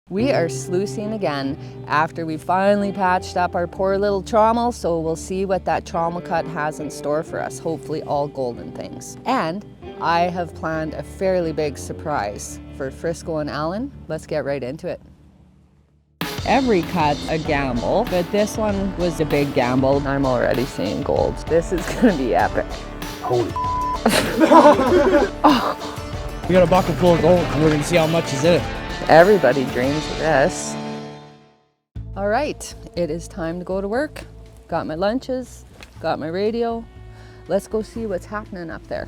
We are sluicing again after we finally patched up our poor little trommel, so we'll see what that Trommel Cut has in store for us, hopefully all golden things. And I have planned a fairly big surprise for Frisco and Allen. Let's get right into it. Every cut's a gamble, but this one was a big gamble. I'm already seeing gold. This is gonna be epic. Holy Oh. We got a bucket full of gold and we're gonna see how much is in it. Everybody dreams of this. All right, it is time to go to work. Got my lunches, got my radio. Let's go see what's happening up there.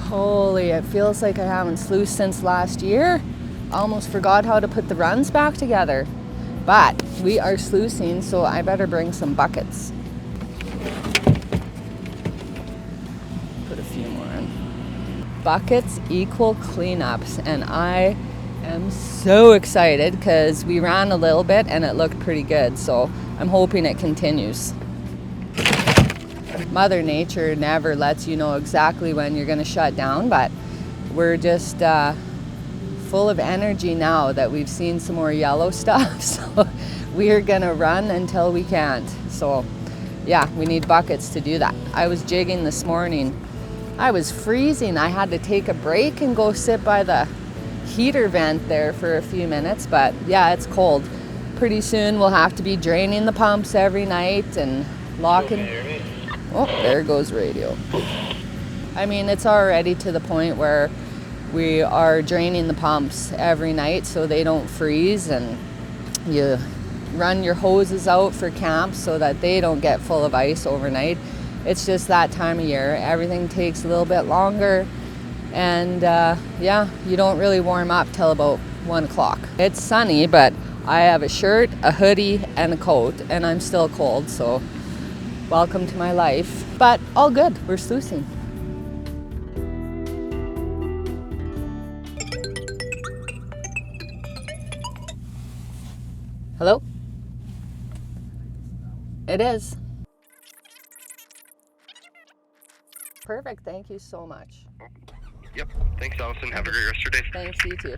Holy, it feels like I haven't sluiced since last year. Almost forgot how to put the runs back together. But we are sluicing, so I better bring some buckets. Put a few more in. Buckets equal cleanups, and I am so excited because we ran a little bit and it looked pretty good, so I'm hoping it continues. Mother Nature never lets you know exactly when you're going to shut down, but we're just full of energy now that we've seen some more yellow stuff, so we're going to run until we can't. So yeah, we need buckets to do that. I was jigging this morning. I was freezing. I had to take a break and go sit by the heater vent there for a few minutes, but yeah, it's cold. Pretty soon we'll have to be draining the pumps every night and locking. Oh, there goes radio. I mean, it's already to the point where we are draining the pumps every night so they don't freeze, and you run your hoses out for camp so that they don't get full of ice overnight. It's just that time of year. Everything takes a little bit longer, and yeah, you don't really warm up till about 1 o'clock. It's sunny, but I have a shirt, a hoodie, and a coat, and I'm still cold, so welcome to my life. But all good, we're sluicing. Hello? It is. Perfect, thank you so much. Yep, thanks Allison, have a great rest of your day. Thanks, you too.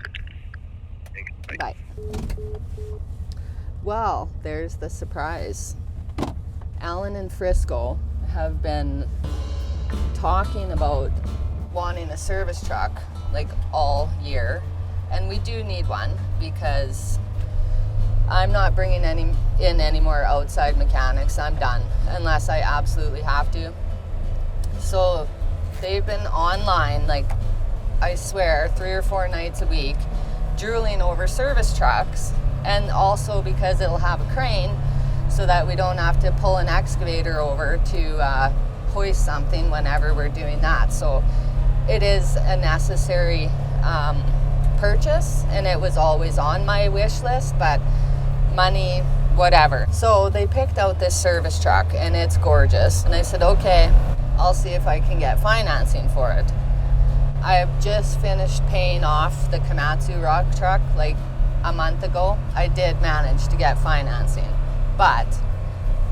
Thanks, Bye. Well, there's the surprise. Allen and Frisco have been talking about wanting a service truck like all year, and we do need one because I'm not bringing any more outside mechanics. I'm done unless I absolutely have to. So they've been online, like I swear, 3 or 4 nights a week, drooling over service trucks, and also because it'll have a crane so that we don't have to pull an excavator over to hoist something whenever we're doing that. So it is a necessary purchase, and it was always on my wish list, but money, whatever. So they picked out this service truck and it's gorgeous, and I said, okay, I'll see if I can get financing for it. I have just finished paying off the Komatsu rock truck like a month ago. I did manage to get financing, but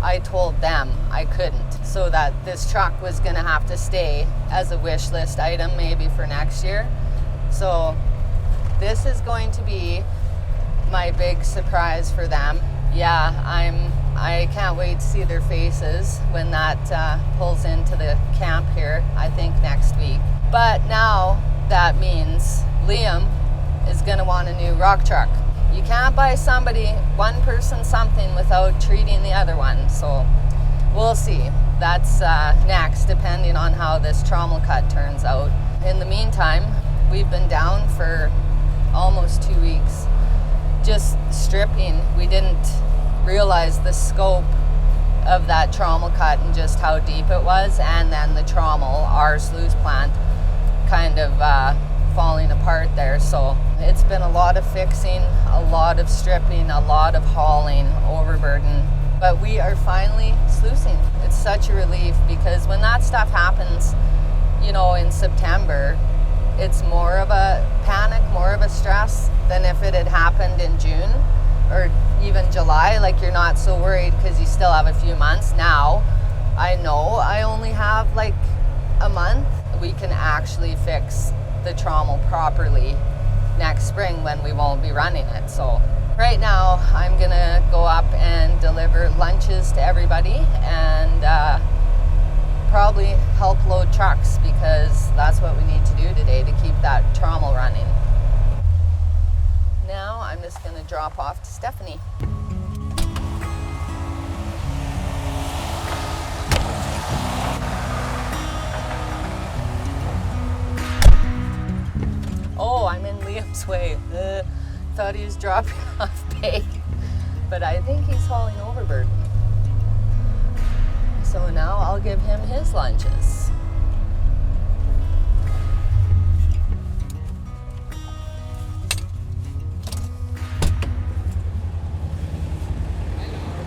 I told them I couldn't, so that this truck was gonna have to stay as a wish list item maybe for next year. So this is going to be my big surprise for them. Yeah, I can't wait to see their faces when that pulls into the camp here, I think next week. But now that means Liam is gonna want a new rock truck. You can't buy one person something without treating the other one, so we'll see. That's next, depending on how this Trommel Cut turns out. In the meantime, we've been down for almost 2 weeks, just stripping. We didn't realize the scope of that Trommel Cut and just how deep it was, and then the trommel, our sluice plant, kind of falling apart there. So it's been a lot of fixing, a lot of stripping, a lot of hauling, overburden, but we are finally sluicing. It's such a relief, because when that stuff happens, you know, in September, it's more of a panic, more of a stress than if it had happened in June or even July. Like, you're not so worried because you still have a few months. Now I know I only have like a month we can actually fix the trommel properly next spring when we won't be running it. So right now I'm gonna go up and deliver lunches to everybody and probably help load trucks, because that's what we need to do today to keep that trommel running. Now I'm just gonna drop off to Stephanie. Oh, I'm in Liam's way. Thought he was dropping off bait, but I think he's hauling overburden. So now I'll give him his lunches.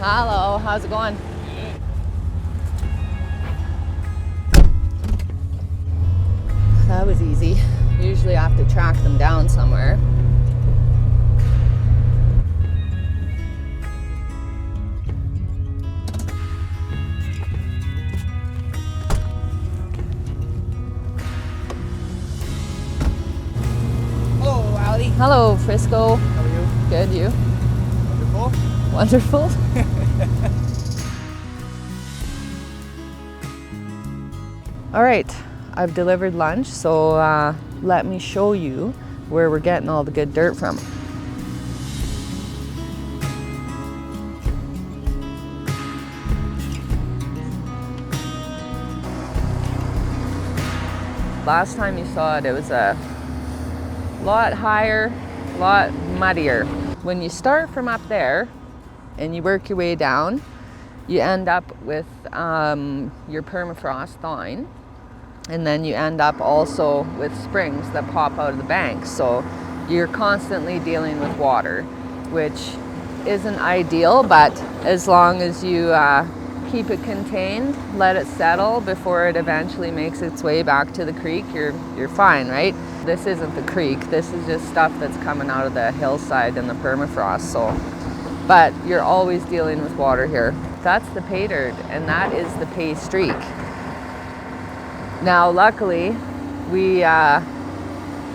Hello, how's it going? That was easy. Usually I have to track them down somewhere. Hello, Ali. Hello, Frisco. How are you? Good, you? Wonderful. Wonderful. All right, I've delivered lunch, so let me show you where we're getting all the good dirt from. Last time you saw it, it was a lot higher, a lot muddier. When you start from up there and you work your way down, you end up with your permafrost thawing, and then you end up also with springs that pop out of the bank. So you're constantly dealing with water, which isn't ideal, but as long as you keep it contained, let it settle before it eventually makes its way back to the creek, you're fine, right? This isn't the creek, this is just stuff that's coming out of the hillside and the permafrost. So, but you're always dealing with water here. That's the pay dirt, and that is the pay streak. Now, luckily, we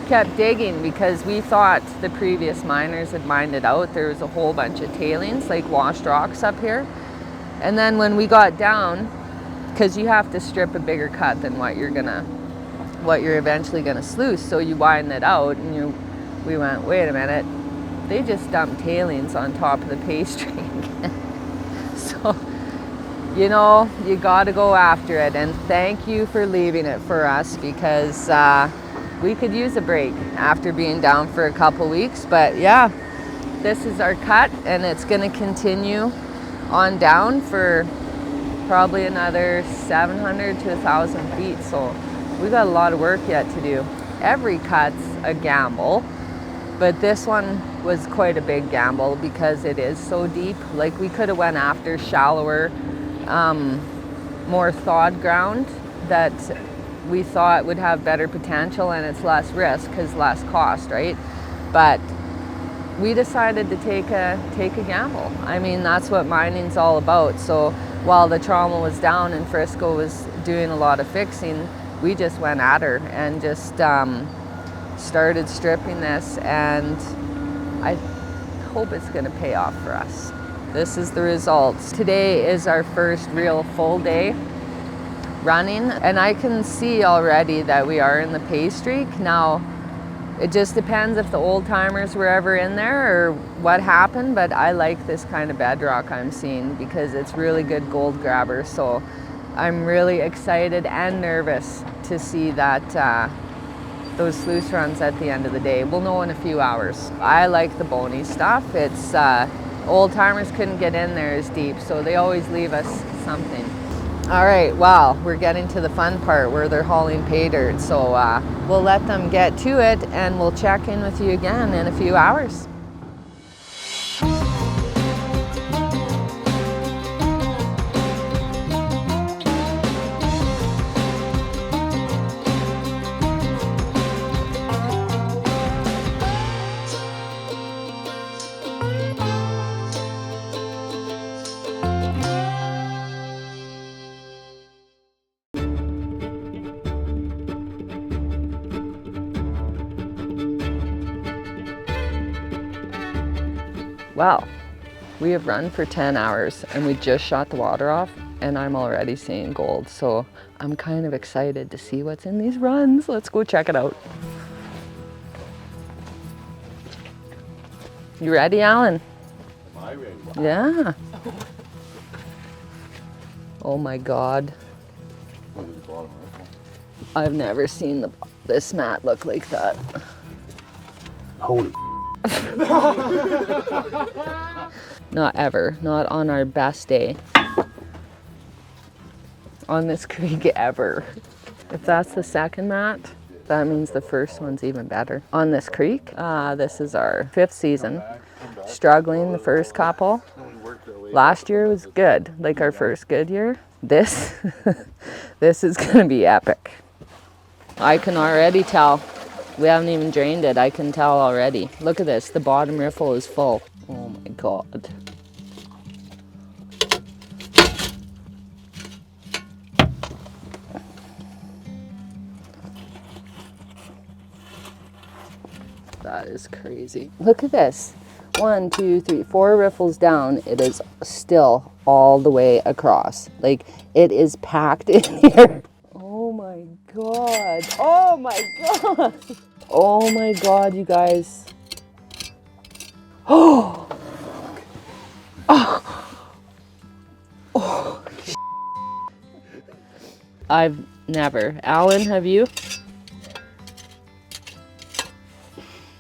kept digging because we thought the previous miners had mined it out. There was a whole bunch of tailings, like washed rocks up here. And then when we got down, because you have to strip a bigger cut than what you're eventually gonna sluice, so you widen it out, and we went, wait a minute, they just dumped tailings on top of the pay streak. So, you know, you gotta go after it, and thank you for leaving it for us, because we could use a break after being down for a couple weeks. But yeah, this is our cut, and it's gonna continue on down for probably another 700 to 1,000 feet. So we got a lot of work yet to do. Every cut's a gamble, but this one was quite a big gamble because it is so deep. Like, we could have went after shallower, more thawed ground that we thought would have better potential, and it's less risk because less cost, right? But we decided to take a gamble. I mean, that's what mining's all about. So while the trommel was down and Frisco was doing a lot of fixing, we just went at her and just started stripping this, and I hope it's gonna pay off for us. This is the results. Today is our first real full day running, and I can see already that we are in the pay streak. Now, it just depends if the old timers were ever in there or what happened, but I like this kind of bedrock I'm seeing because it's really good gold grabber. So I'm really excited and nervous to see that those sluice runs at the end of the day. We'll know in a few hours. I like the bony stuff. It's old timers couldn't get in there as deep, so they always leave us something. All right, well, we're getting to the fun part where they're hauling pay dirt. So we'll let them get to it, and we'll check in with you again in a few hours. Well, we have run for 10 hours and we just shot the water off and I'm already seeing gold. So I'm kind of excited to see what's in these runs. Let's go check it out. You ready, Alan? Am I ready? Yeah. Oh my God. Look at the bottom rifle. I've never seen this mat look like that. Holy Not ever, not on our best day. On this creek ever. If that's the second mat, that means the first one's even better. On this creek, this is our 5th season. Struggling the first couple. Last year was good, like our first good year. This, this is gonna be epic. I can already tell. We haven't even drained it, I can tell already. Look at this, the bottom riffle is full. Oh my God. That is crazy. Look at this. 1, 2, 3, 4 riffles down. It is still all the way across. Like, it is packed in here. Oh my God. Oh my God. Oh my God, you guys. Oh. Oh. Oh. I've never. Alan, have you?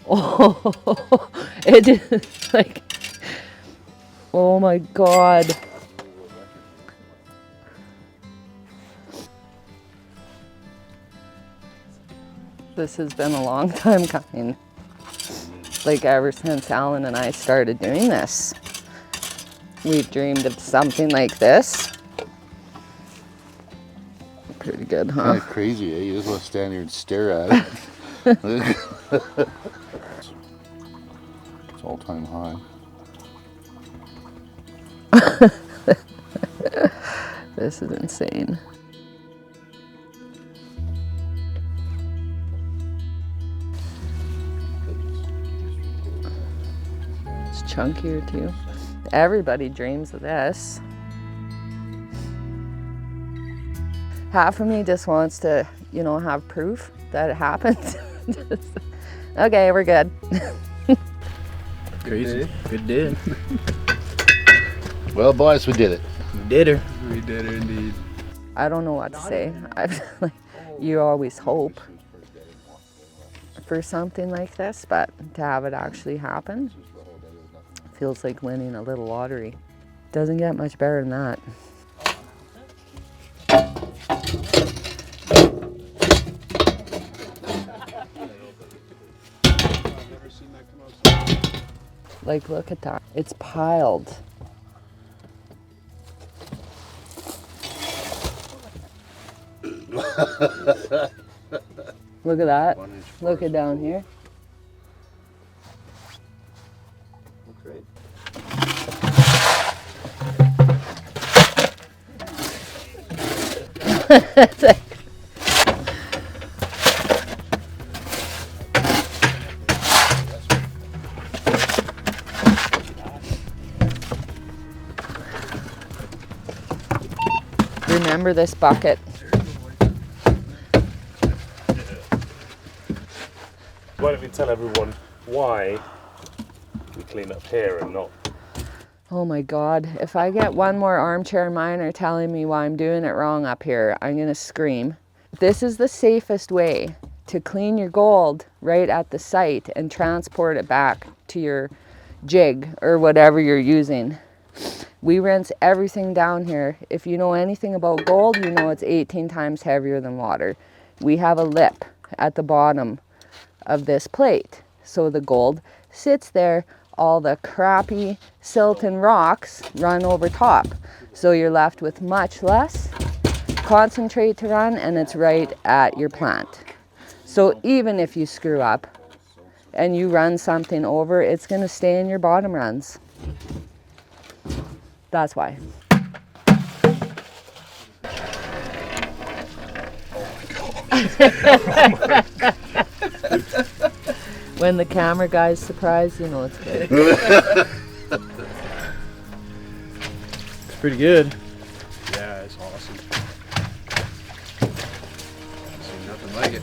Oh, it is like, oh my God. This has been a long time coming. Like ever since Alan and I started doing this. We've dreamed of something like this. Pretty good, huh? kind of crazy, eh? You just want to stand here and stare at it. It's all-time high. This is insane. It's chunkier too. Everybody dreams of this. Half of me just wants to, you know, have proof that it happened. Okay, we're good. Crazy. Good day. Well, boys, we did it. We did her. We did her indeed. I don't know what to say. Like, you always hope for something like this, but to have it actually happen feels like winning a little lottery. Doesn't get much better than that. Like, look at that. It's piled. Look at that. Look at down here. Looks great. It's like, remember this bucket. Why don't we tell everyone why we clean up here and not? Oh my God, if I get one more armchair miner telling me why I'm doing it wrong up here, I'm gonna scream. This is the safest way to clean your gold right at the site and transport it back to your jig or whatever you're using. We rinse everything down here. If you know anything about gold, you know it's 18 times heavier than water. We have a lip at the bottom of this plate. So the gold sits there, all the crappy silt and rocks run over top. So you're left with much less concentrate to run, and it's right at your plant. So even if you screw up and you run something over, it's gonna stay in your bottom runs. That's why. When the camera guy's surprised, you know it's good. pretty good. Yeah, it's awesome. See nothing like it.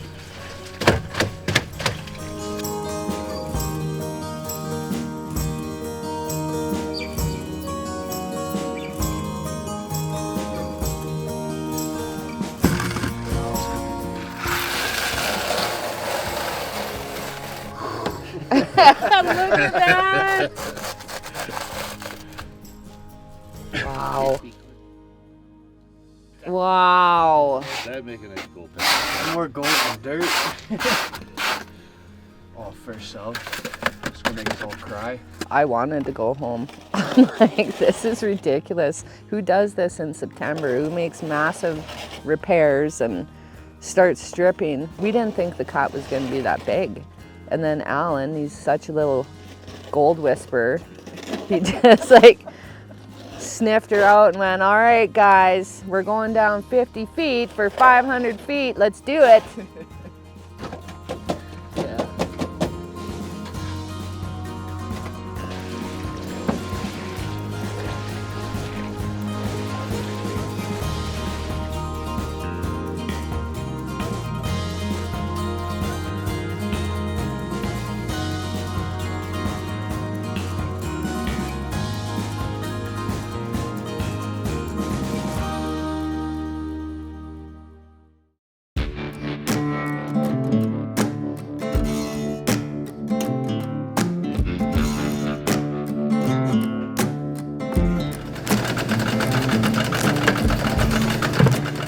Look at that! Wow. Wow. That'd make a nice gold pen. More gold than dirt. Oh, first sub. It's gonna make us all cry. I wanted to go home. Like, this is ridiculous. Who does this in September? Who makes massive repairs and starts stripping? We didn't think the cut was going to be that big. And then Alan, he's such a little gold whisperer. He just like sniffed her out and went, all right, guys, we're going down 50 feet for 500 feet. Let's do it. Yeah.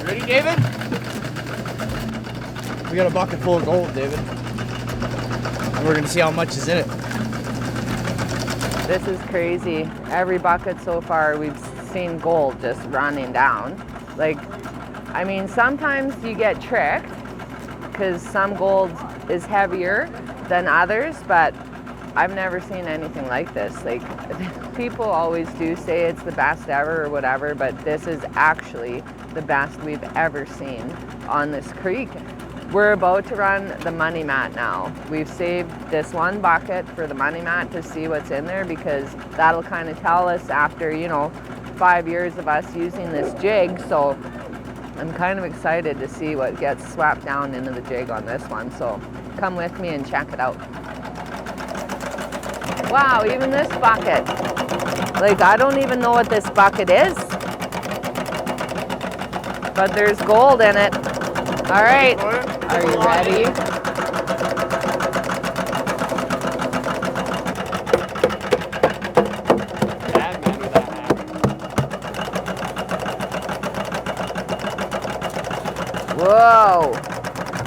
Ready, David? We got a bucket full of gold, David. And we're gonna see how much is in it. This is crazy. Every bucket so far, we've seen gold just running down. Like, I mean, sometimes you get tricked because some gold is heavier than others, but I've never seen anything like this. Like, people always do say it's the best ever or whatever, but this is actually the best we've ever seen on this creek. We're about to run the money mat now. We've saved this one bucket for the money mat to see what's in there, because that'll kind of tell us after, you know, 5 years of us using this jig. So I'm kind of excited to see what gets swapped down into the jig on this one. So come with me and check it out. Wow, even this bucket. Like, I don't even know what this bucket is, but there's gold in it. All right, are you ready? Whoa.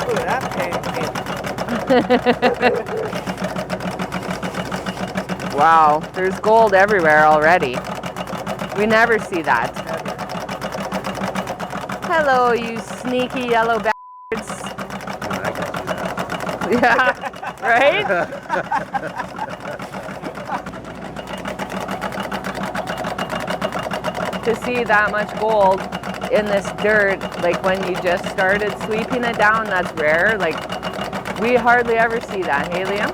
Look at that paint. Wow, there's gold everywhere already. We never see that. Hello, you sneaky yellow bastards. Yeah, right? To see that much gold in this dirt, like when you just started sweeping it down, that's rare. Like, we hardly ever see that, hey Liam?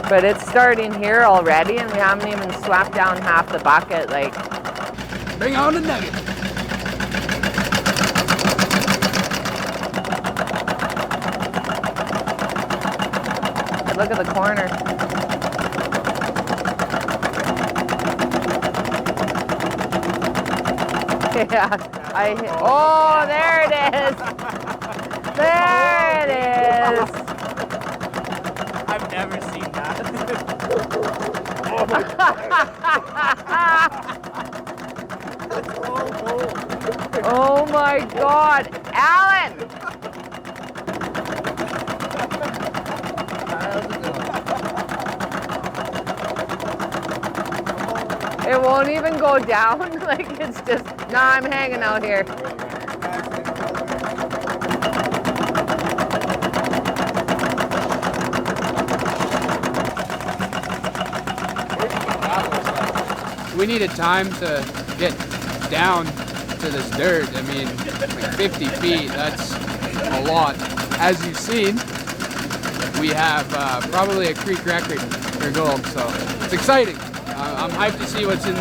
But it's starting here already, and we haven't even swapped down half the bucket. Like, Bring on the nugget. look at the corner. Yeah, oh, there it is. There it is. I've never seen that. Oh my God, Alan! It won't even go down. Like, it's just, nah, I'm hanging out here. We needed time to get down to this dirt. I mean, like 50 feet, that's a lot. As you've seen, we have probably a creek record for gold, so it's exciting. I'm hyped to see what's in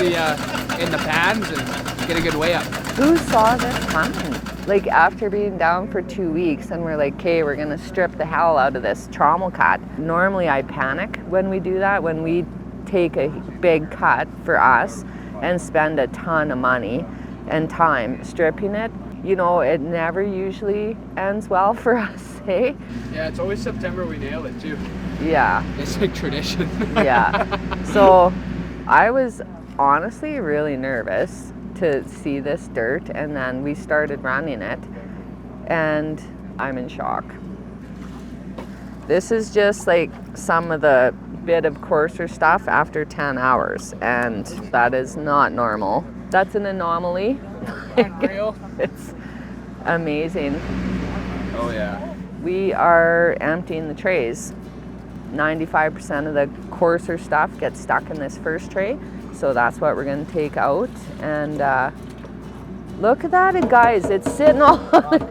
in the pans and get a good way up. Who saw this coming? Like after being down for 2 weeks and we're like, okay, we're gonna strip the hell out of this trommel cut. Normally I panic when we do that, when we take a big cut for us and spend a ton of money and time stripping it. You know, it never usually ends well for us, eh? Yeah, it's always September we nail it too. Yeah. It's like tradition. Yeah. So I was honestly really nervous to see this dirt, and then we started running it and I'm in shock. This is just like some of the bit of coarser stuff after 10 hours, and that is not normal. That's an anomaly. Unreal. It's amazing. Oh yeah. We are emptying the trays. 95% of the coarser stuff gets stuck in this first tray, so that's what we're going to take out. And look at that, guys, it's sitting all on the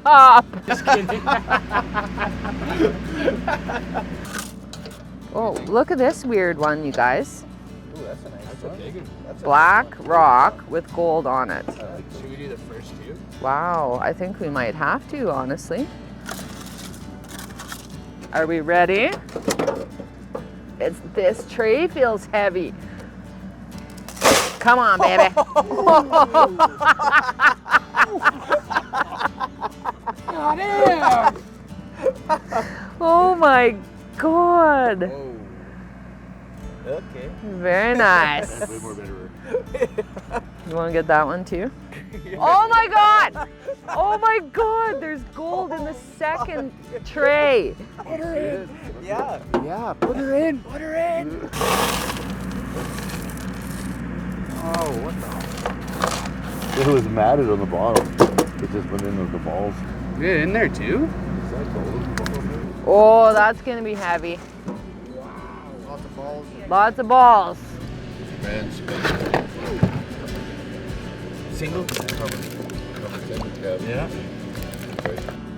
top. Just kidding. Oh, look at this weird one, you guys. Ooh, that's a nice one. Black rock with gold on it. Should we do the first two? Wow, I think we might have to, honestly. Are we ready? This tray feels heavy. Come on, baby. Got him! Oh my God. Okay. Very nice. Way more better. You want to get that one too? Oh my God! Oh my God! There's gold in the second tray. Put her in. Yeah. Yeah, put her in. Put her in. Oh, what the? It was matted on the bottom. It just went in with the balls. Get it in there too? Is that gold? Oh, that's gonna be heavy. Lots of balls. Lots of balls. Man, Single? yeah.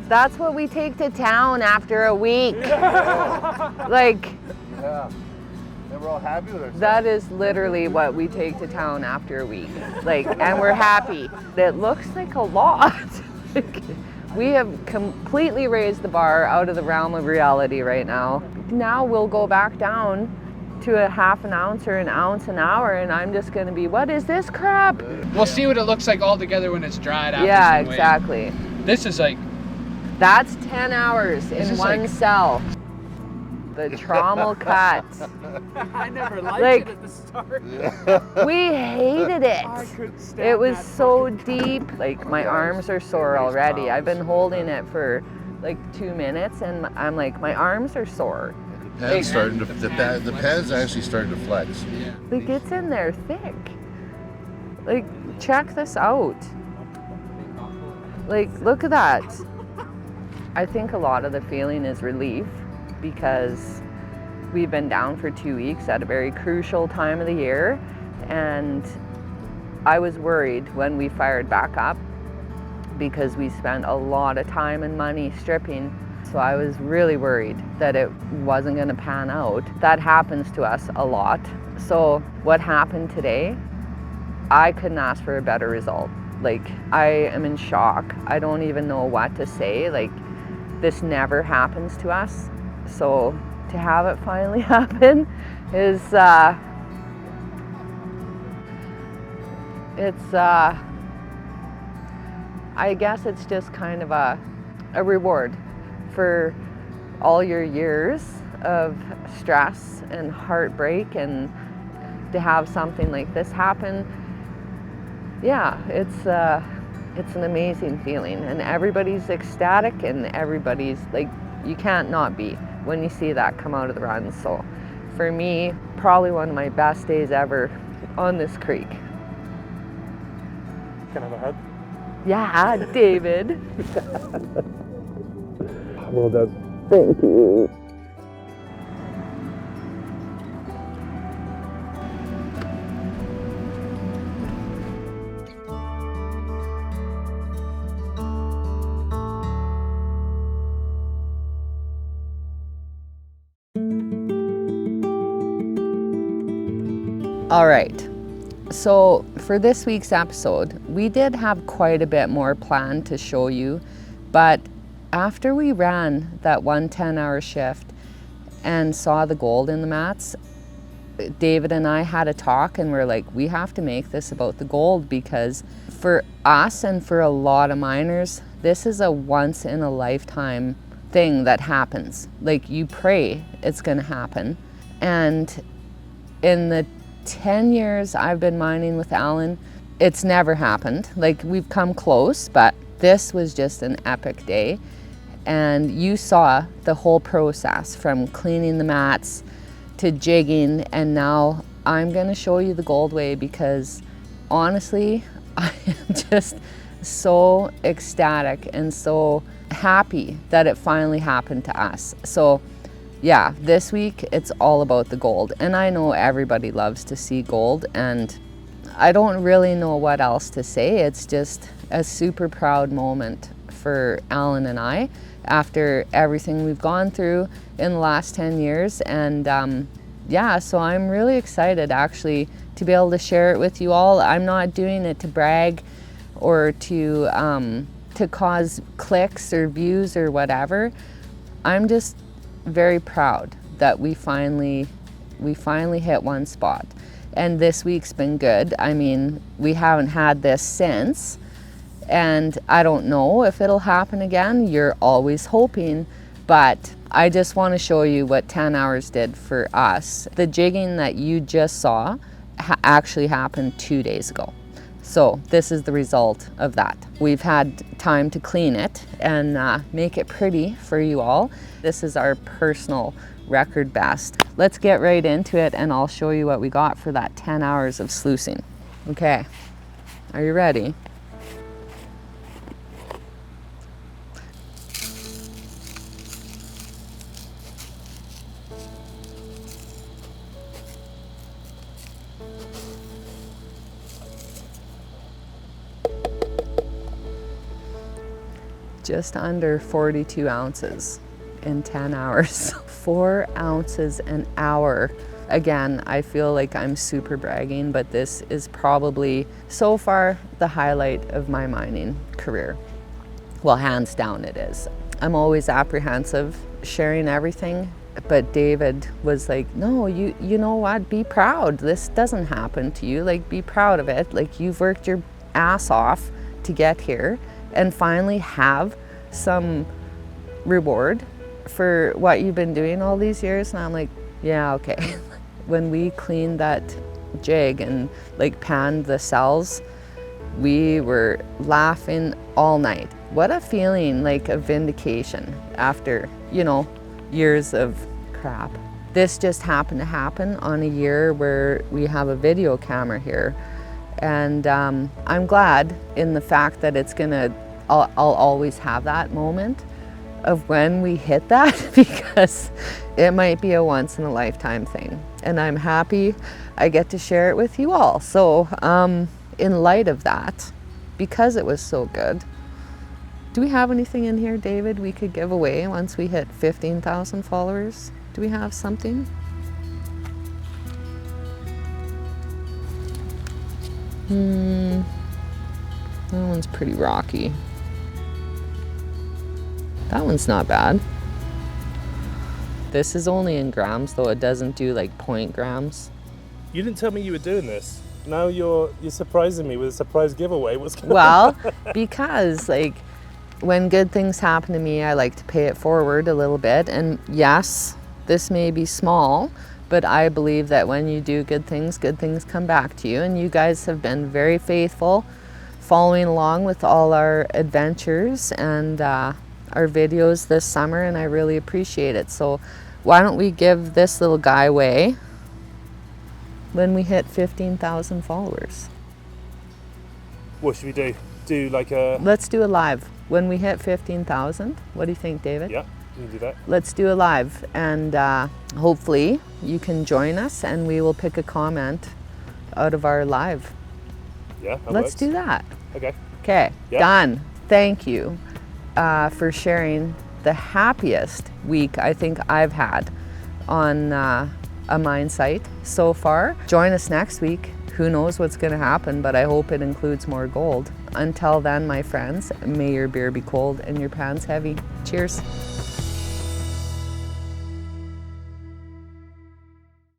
That's what we take to town after a week. Like, Yeah. And we're all happy with ourselves. that is literally what we take to town after a week. Like, and we're happy. It looks like a lot. We have completely raised the bar out of the realm of reality right now. Now we'll go back down to a half an ounce or an ounce an hour, and I'm just gonna be, what is this crap? We'll see what it looks like all together when it's dried after Yeah, some weight. exactly. This is like, That's 10 hours This in is one like- cell. The Trommel Cut. I never liked Like- it at the start. We hated it. couldn't stand It was that so deep. Like, my arms are sore already. I've been holding it for like 2 minutes, and I'm like, my arms are sore. The pan's starting to, the pan's actually starting to flex. Yeah. Like, it's in there thick. Like, check this out. Like, look at that. I think a lot of the feeling is relief, because we've been down for 2 weeks at a very crucial time of the year, and I was worried when we fired back up because we spent a lot of time and money stripping. So I was really worried that it wasn't going to pan out. That happens to us a lot. So what happened today, I couldn't ask for a better result. Like, I am in shock. I don't even know what to say. Like, this never happens to us. So to have it finally happen is, I guess it's just kind of a reward for all your years of stress and heartbreak, and to have something like this happen. Yeah, it's an amazing feeling, and everybody's ecstatic, and everybody's like, you can't not be when you see that come out of the run. So for me, probably one of my best days ever on this creek. Can I have a hug? Yeah, David. Well done. Thank you. All right, So for this week's episode, we did have quite a bit more planned to show you, but after we ran that 10-hour shift and saw the gold in the mats, David and I had a talk and we're like, we have to make this about the gold, because for us and for a lot of miners, this is a once in a lifetime thing that happens. Like, you pray it's gonna happen. And in the 10 years I've been mining with Allen, it's never happened. Like, we've come close, but this was just an epic day. And you saw the whole process from cleaning the mats to jigging, and now I'm gonna show you the gold way, because honestly, I am just so ecstatic and so happy that it finally happened to us. So yeah, this week it's all about the gold, and I know everybody loves to see gold, and I don't really know what else to say. It's just a super proud moment for Allen and I after everything we've gone through in the last 10 years. And yeah, so I'm really excited actually to be able to share it with you all. I'm not doing it to brag or to cause clicks or views or whatever. I'm just very proud that we finally hit one spot. And this week's been good. I mean, we haven't had this since, and I don't know if it'll happen again. You're always hoping, but I just want to show you what 10 hours did for us. The jigging that you just saw actually happened 2 days ago. So this is the result of that. We've had time to clean it and make it pretty for you all. This is our personal record best. Let's get right into it and I'll show you what we got for that 10 hours of sluicing. Okay, are you ready? Just under 42 ounces in 10 hours. 4 ounces an hour. Again, I feel like I'm super bragging, but this is probably so far the highlight of my mining career. Well, hands down it is. I'm always apprehensive sharing everything, but David was like, no, you know what, be proud. This doesn't happen to you. Like, be proud of it. Like, you've worked your ass off to get here and finally have some reward for what you've been doing all these years. And I'm like, yeah, okay. When we cleaned that jig and like panned the cells, we were laughing all night. What a feeling, like a vindication after, you know, years of crap. This just happened to happen on a year where we have a video camera here. And I'm glad in the fact that it's gonna, I'll always have that moment of when we hit that, because it might be a once in a lifetime thing. And I'm happy I get to share it with you all. So in light of that, because it was so good, do we have anything in here, David, we could give away once we hit 15,000 followers? Do we have something? That one's pretty rocky. That one's not bad. This is only in grams though, it doesn't do like 0.0 grams. You didn't tell me you were doing this. Now you're surprising me with a surprise giveaway. What's going on? Well, because like when good things happen to me, I like to pay it forward a little bit. And yes, this may be small, but I believe that when you do good things come back to you. And you guys have been very faithful, following along with all our adventures and our videos this summer, and I really appreciate it. So why don't we give this little guy away when we hit 15,000 followers? What should we do? Do like a... Let's do a live. When we hit 15,000, what do you think, David? Yeah, we can do that. Let's do a live, and hopefully you can join us and we will pick a comment out of our live. Yeah, that Let's works. do that. Okay. Okay, Yep. done. Thank you for sharing the happiest week I think I've had on a mine site so far. Join us next week. Who knows what's going to happen, but I hope it includes more gold. Until then, my friends, may your beer be cold and your pants heavy. Cheers.